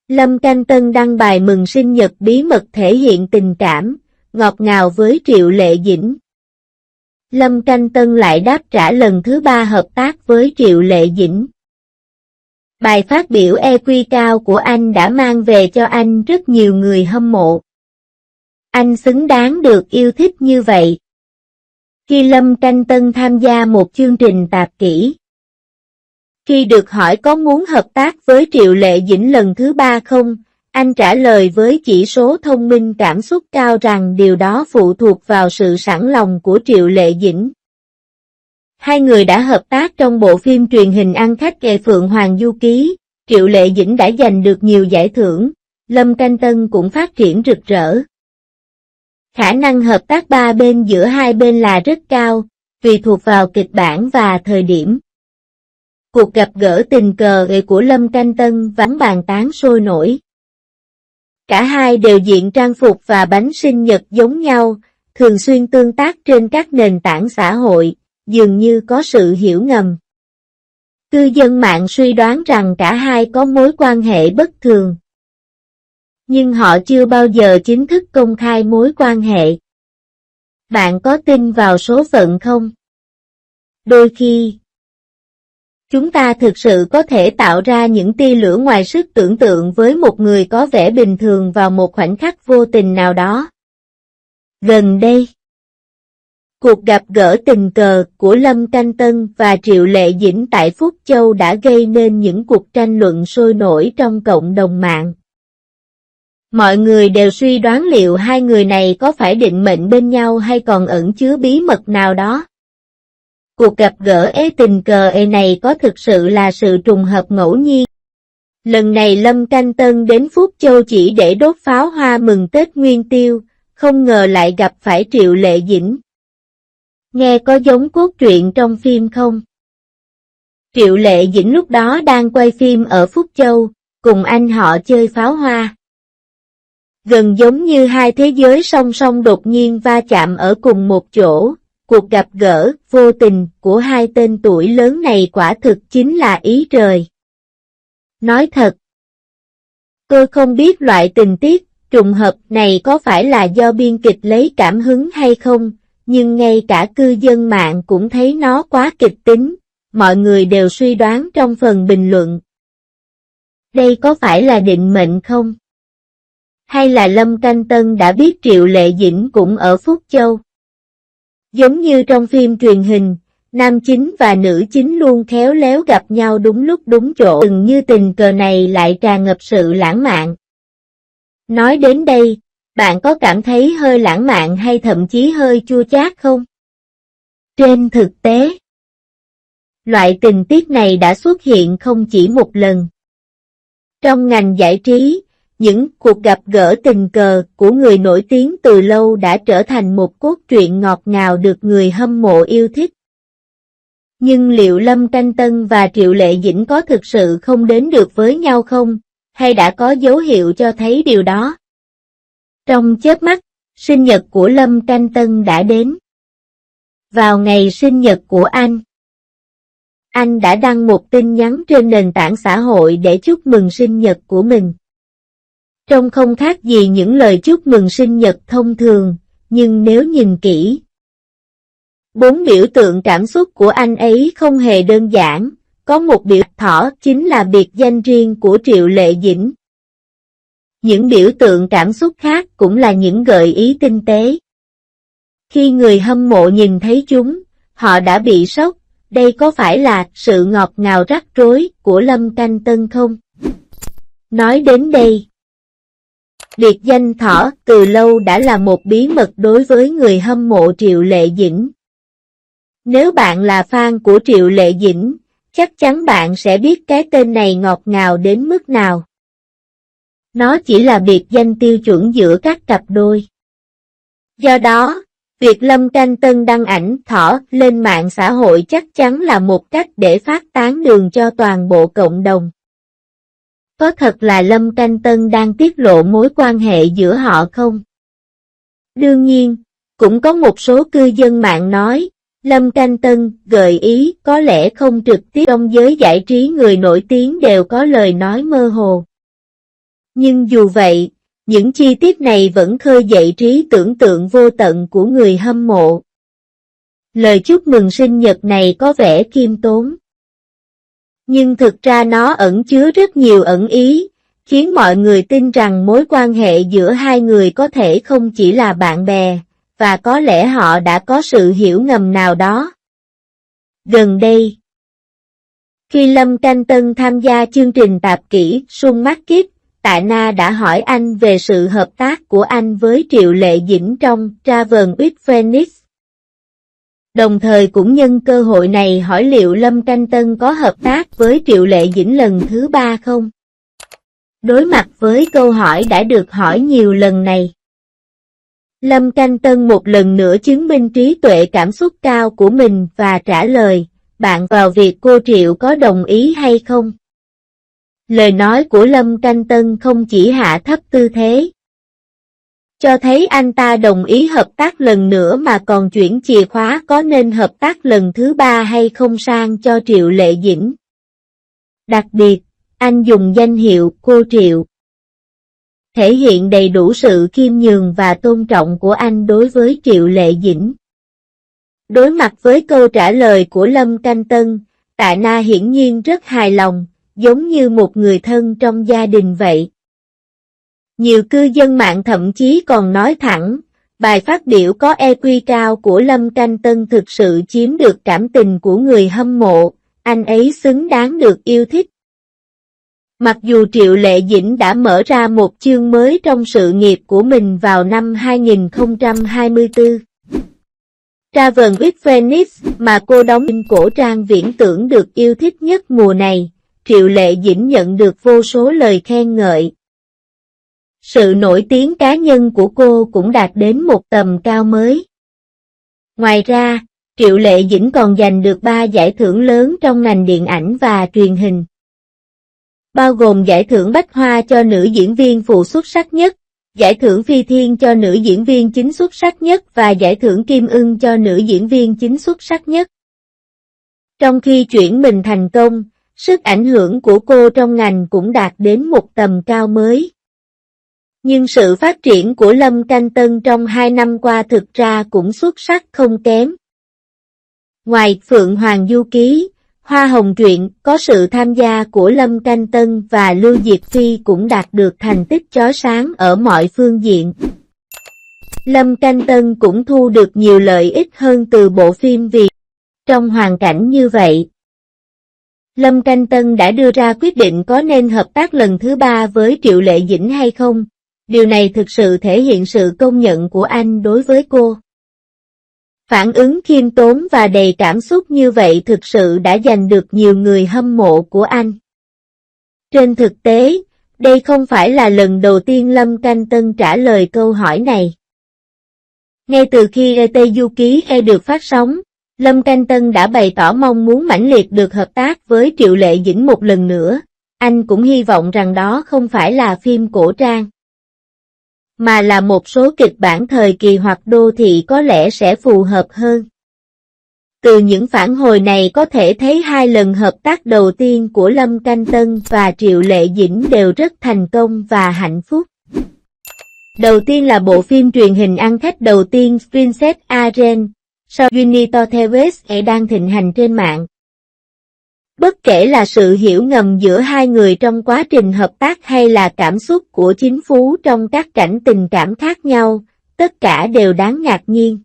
Lâm Canh Tân đăng bài mừng sinh nhật bí mật thể hiện tình cảm, ngọt ngào với Triệu Lệ Dĩnh. Lâm Canh Tân lại đáp trả lần thứ 3 hợp tác với Triệu Lệ Dĩnh. Bài phát biểu EQ cao của anh đã mang về cho anh rất nhiều người hâm mộ. Anh xứng đáng được yêu thích như vậy. Khi Lâm Canh Tân tham gia một chương trình tạp kỹ, khi được hỏi có muốn hợp tác với Triệu Lệ Dĩnh lần thứ 3 không, anh trả lời với chỉ số thông minh cảm xúc cao rằng điều đó phụ thuộc vào sự sẵn lòng của Triệu Lệ Dĩnh. Hai người đã hợp tác trong bộ phim truyền hình ăn khách Ghệ Phượng Hoàng Du Ký, Triệu Lệ Dĩnh đã giành được nhiều giải thưởng, Lâm Canh Tân cũng phát triển rực rỡ. Khả năng hợp tác ba bên giữa hai bên là rất cao, tùy thuộc vào kịch bản và thời điểm. Cuộc gặp gỡ tình cờ của Lâm Canh Tân vắng bàn tán sôi nổi. Cả hai đều diện trang phục và bánh sinh nhật giống nhau, thường xuyên tương tác trên các nền tảng xã hội, dường như có sự hiểu ngầm. Cư dân mạng suy đoán rằng cả hai có mối quan hệ bất thường. Nhưng họ chưa bao giờ chính thức công khai mối quan hệ. Bạn có tin vào số phận không? Đôi khi, chúng ta thực sự có thể tạo ra những tia lửa ngoài sức tưởng tượng với một người có vẻ bình thường vào một khoảnh khắc vô tình nào đó. Gần đây, cuộc gặp gỡ tình cờ của Lâm Canh Tân và Triệu Lệ Dĩnh tại Phúc Châu đã gây nên những cuộc tranh luận sôi nổi trong cộng đồng mạng. Mọi người đều suy đoán liệu hai người này có phải định mệnh bên nhau hay còn ẩn chứa bí mật nào đó. Cuộc gặp gỡ tình cờ này có thực sự là sự trùng hợp ngẫu nhiên. Lần này Lâm Canh Tân đến Phúc Châu chỉ để đốt pháo hoa mừng Tết Nguyên Tiêu, không ngờ lại gặp phải Triệu Lệ Dĩnh. Nghe có giống cốt truyện trong phim không? Triệu Lệ Dĩnh lúc đó đang quay phim ở Phúc Châu, cùng anh họ chơi pháo hoa. Gần giống như hai thế giới song song đột nhiên va chạm ở cùng một chỗ, cuộc gặp gỡ vô tình của hai tên tuổi lớn này quả thực chính là ý trời. Nói thật, tôi không biết loại tình tiết trùng hợp này có phải là do biên kịch lấy cảm hứng hay không, nhưng ngay cả cư dân mạng cũng thấy nó quá kịch tính, mọi người đều suy đoán trong phần bình luận. Đây có phải là định mệnh không? Hay là Lâm Canh Tân đã biết Triệu Lệ Dĩnh cũng ở Phúc Châu? Giống như trong phim truyền hình, nam chính và nữ chính luôn khéo léo gặp nhau đúng lúc đúng chỗ, dường như tình cờ này lại tràn ngập sự lãng mạn. Nói đến đây, bạn có cảm thấy hơi lãng mạn hay thậm chí hơi chua chát không? Trên thực tế, loại tình tiết này đã xuất hiện không chỉ một lần. Trong ngành giải trí, những cuộc gặp gỡ tình cờ của người nổi tiếng từ lâu đã trở thành một cốt truyện ngọt ngào được người hâm mộ yêu thích. Nhưng liệu Lâm Canh Tân và Triệu Lệ Dĩnh có thực sự không đến được với nhau không, hay đã có dấu hiệu cho thấy điều đó? Trong chớp mắt, sinh nhật của Lâm Canh Tân đã đến. Vào ngày sinh nhật của anh đã đăng một tin nhắn trên nền tảng xã hội để chúc mừng sinh nhật của mình. Trông không khác gì những lời chúc mừng sinh nhật thông thường, nhưng nếu nhìn kỹ, 4 biểu tượng cảm xúc của anh ấy không hề đơn giản, có một biểu thỏ chính là biệt danh riêng của Triệu Lệ Dĩnh. Những biểu tượng cảm xúc khác cũng là những gợi ý tinh tế. Khi người hâm mộ nhìn thấy chúng, họ đã bị sốc, đây có phải là sự ngọt ngào rắc rối của Lâm Canh Tân không? Nói đến đây, biệt danh thỏ từ lâu đã là một bí mật đối với người hâm mộ Triệu Lệ Dĩnh. Nếu bạn là fan của Triệu Lệ Dĩnh, chắc chắn bạn sẽ biết cái tên này ngọt ngào đến mức nào. Nó chỉ là biệt danh tiêu chuẩn giữa các cặp đôi. Do đó, việc Lâm Canh Tân đăng ảnh thỏ lên mạng xã hội chắc chắn là một cách để phát tán đường cho toàn bộ cộng đồng. Có thật là Lâm Canh Tân đang tiết lộ mối quan hệ giữa họ không? Đương nhiên, cũng có một số cư dân mạng nói, Lâm Canh Tân gợi ý có lẽ không trực tiếp. Trong giới giải trí người nổi tiếng đều có lời nói mơ hồ. Nhưng dù vậy, những chi tiết này vẫn khơi dậy trí tưởng tượng vô tận của người hâm mộ. Lời chúc mừng sinh nhật này có vẻ khiêm tốn. Nhưng thực ra nó ẩn chứa rất nhiều ẩn ý, khiến mọi người tin rằng mối quan hệ giữa hai người có thể không chỉ là bạn bè, và có lẽ họ đã có sự hiểu ngầm nào đó. Gần đây, khi Lâm Canh Tân tham gia chương trình tạp kỹ Sun Market, Tạ Na đã hỏi anh về sự hợp tác của anh với Triệu Lệ Dĩnh trong Travel with Phoenix. Đồng thời cũng nhân cơ hội này hỏi liệu Lâm Canh Tân có hợp tác với Triệu Lệ Dĩnh lần thứ 3 không? Đối mặt với câu hỏi đã được hỏi nhiều lần này, Lâm Canh Tân một lần nữa chứng minh trí tuệ cảm xúc cao của mình và trả lời, bạn vào việc cô Triệu có đồng ý hay không? Lời nói của Lâm Canh Tân không chỉ hạ thấp tư thế, cho thấy anh ta đồng ý hợp tác lần nữa mà còn chuyển chìa khóa có nên hợp tác lần thứ 3 hay không sang cho Triệu Lệ Dĩnh. Đặc biệt, anh dùng danh hiệu cô Triệu, thể hiện đầy đủ sự khiêm nhường và tôn trọng của anh đối với Triệu Lệ Dĩnh. Đối mặt với câu trả lời của Lâm Canh Tân, Tạ Na hiển nhiên rất hài lòng, giống như một người thân trong gia đình vậy. Nhiều cư dân mạng thậm chí còn nói thẳng, bài phát biểu có EQ cao của Lâm Canh Tân thực sự chiếm được cảm tình của người hâm mộ, anh ấy xứng đáng được yêu thích. Mặc dù Triệu Lệ Dĩnh đã mở ra một chương mới trong sự nghiệp của mình vào năm 2024. Travel with Phoenix mà cô đóng phim cổ trang viễn tưởng được yêu thích nhất mùa này, Triệu Lệ Dĩnh nhận được vô số lời khen ngợi. Sự nổi tiếng cá nhân của cô cũng đạt đến một tầm cao mới. Ngoài ra, Triệu Lệ Dĩnh còn giành được 3 giải thưởng lớn trong ngành điện ảnh và truyền hình, bao gồm giải thưởng Bách Hoa cho nữ diễn viên phụ xuất sắc nhất, giải thưởng Phi Thiên cho nữ diễn viên chính xuất sắc nhất và giải thưởng Kim Ưng cho nữ diễn viên chính xuất sắc nhất. Trong khi chuyển mình thành công, sức ảnh hưởng của cô trong ngành cũng đạt đến một tầm cao mới. Nhưng sự phát triển của Lâm Canh Tân trong 2 năm qua thực ra cũng xuất sắc không kém. Ngoài Phượng Hoàng Du Ký, Hoa Hồng Truyện, có sự tham gia của Lâm Canh Tân và Lưu Diệc Phi cũng đạt được thành tích chói sáng ở mọi phương diện. Lâm Canh Tân cũng thu được nhiều lợi ích hơn từ bộ phim vì trong hoàn cảnh như vậy, Lâm Canh Tân đã đưa ra quyết định có nên hợp tác lần thứ 3 với Triệu Lệ Dĩnh hay không. Điều này thực sự thể hiện sự công nhận của anh đối với cô. Phản ứng khiêm tốn và đầy cảm xúc như vậy thực sự đã giành được nhiều người hâm mộ của anh. Trên thực tế, đây không phải là lần đầu tiên Lâm Canh Tân trả lời câu hỏi này. Ngay từ khi ET Du Ký được phát sóng, Lâm Canh Tân đã bày tỏ mong muốn mãnh liệt được hợp tác với Triệu Lệ Dĩnh một lần nữa. Anh cũng hy vọng rằng đó không phải là phim cổ trang, mà là một số kịch bản thời kỳ hoặc đô thị có lẽ sẽ phù hợp hơn. Từ những phản hồi này có thể thấy 2 lần hợp tác đầu tiên của Lâm Canh Tân và Triệu Lệ Dĩnh đều rất thành công và hạnh phúc. Đầu tiên là bộ phim truyền hình ăn khách đầu tiên Princess Aren, sau Unitor Theves đang thịnh hành trên mạng. Bất kể là sự hiểu ngầm giữa hai người trong quá trình hợp tác hay là cảm xúc của chính Phú trong các cảnh tình cảm khác nhau, tất cả đều đáng ngạc nhiên.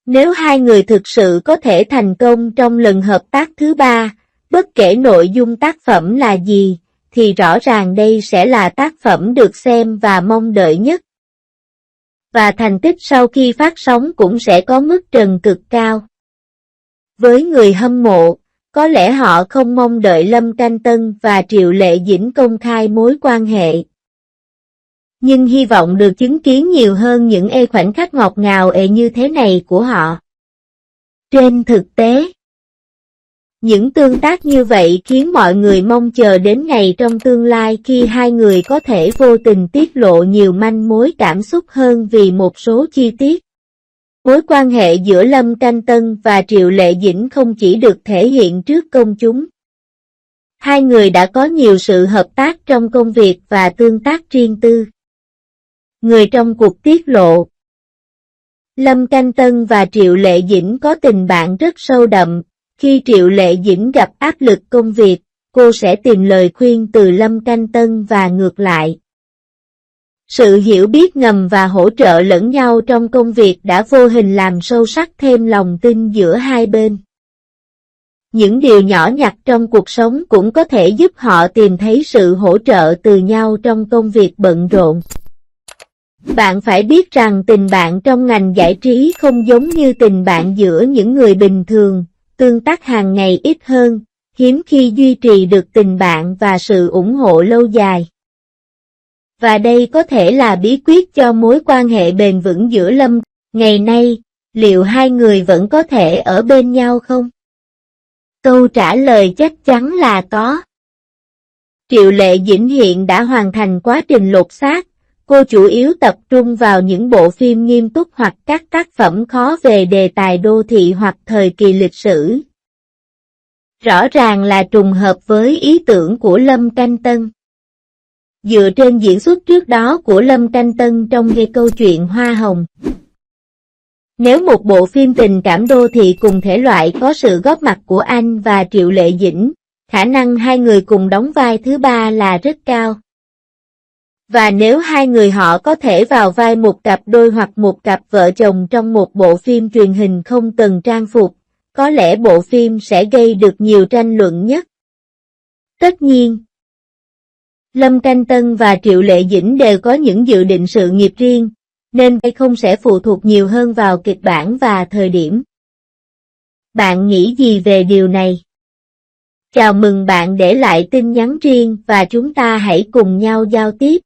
Nếu hai người thực sự có thể thành công trong lần hợp tác thứ 3, bất kể nội dung tác phẩm là gì, thì rõ ràng đây sẽ là tác phẩm được xem và mong đợi nhất. Và thành tích sau khi phát sóng cũng sẽ có mức trần cực cao. Với người hâm mộ, có lẽ họ không mong đợi Lâm Canh Tân và Triệu Lệ Dĩnh công khai mối quan hệ, nhưng hy vọng được chứng kiến nhiều hơn những khoảnh khắc ngọt ngào như thế này của họ. Trên thực tế, những tương tác như vậy khiến mọi người mong chờ đến ngày trong tương lai khi hai người có thể vô tình tiết lộ nhiều manh mối cảm xúc hơn vì một số chi tiết. Mối quan hệ giữa Lâm Canh Tân và Triệu Lệ Dĩnh không chỉ được thể hiện trước công chúng. Hai người đã có nhiều sự hợp tác trong công việc và tương tác riêng tư. Người trong cuộc tiết lộ. Lâm Canh Tân và Triệu Lệ Dĩnh có tình bạn rất sâu đậm. Khi Triệu Lệ Dĩnh gặp áp lực công việc, cô sẽ tìm lời khuyên từ Lâm Canh Tân và ngược lại. Sự hiểu biết ngầm và hỗ trợ lẫn nhau trong công việc đã vô hình làm sâu sắc thêm lòng tin giữa hai bên. Những điều nhỏ nhặt trong cuộc sống cũng có thể giúp họ tìm thấy sự hỗ trợ từ nhau trong công việc bận rộn. Bạn phải biết rằng tình bạn trong ngành giải trí không giống như tình bạn giữa những người bình thường, tương tác hàng ngày ít hơn, hiếm khi duy trì được tình bạn và sự ủng hộ lâu dài. Và đây có thể là bí quyết cho mối quan hệ bền vững giữa Lâm. Ngày nay, liệu hai người vẫn có thể ở bên nhau không? Câu trả lời chắc chắn là có. Triệu Lệ Dĩnh hiện đã hoàn thành quá trình lột xác, cô chủ yếu tập trung vào những bộ phim nghiêm túc hoặc các tác phẩm khó về đề tài đô thị hoặc thời kỳ lịch sử. Rõ ràng là trùng hợp với ý tưởng của Lâm Canh Tân. Dựa trên diễn xuất trước đó của Lâm Canh Tân trong nghe câu chuyện Hoa Hồng. Nếu một bộ phim tình cảm đô thị cùng thể loại có sự góp mặt của anh và Triệu Lệ Dĩnh, khả năng hai người cùng đóng vai thứ ba là rất cao. Và nếu hai người họ có thể vào vai một cặp đôi hoặc một cặp vợ chồng trong một bộ phim truyền hình không cần trang phục, có lẽ bộ phim sẽ gây được nhiều tranh luận nhất. Tất nhiên, Lâm Canh Tân và Triệu Lệ Dĩnh đều có những dự định sự nghiệp riêng, nên đây không sẽ phụ thuộc nhiều hơn vào kịch bản và thời điểm. Bạn nghĩ gì về điều này? Chào mừng bạn để lại tin nhắn riêng và chúng ta hãy cùng nhau giao tiếp.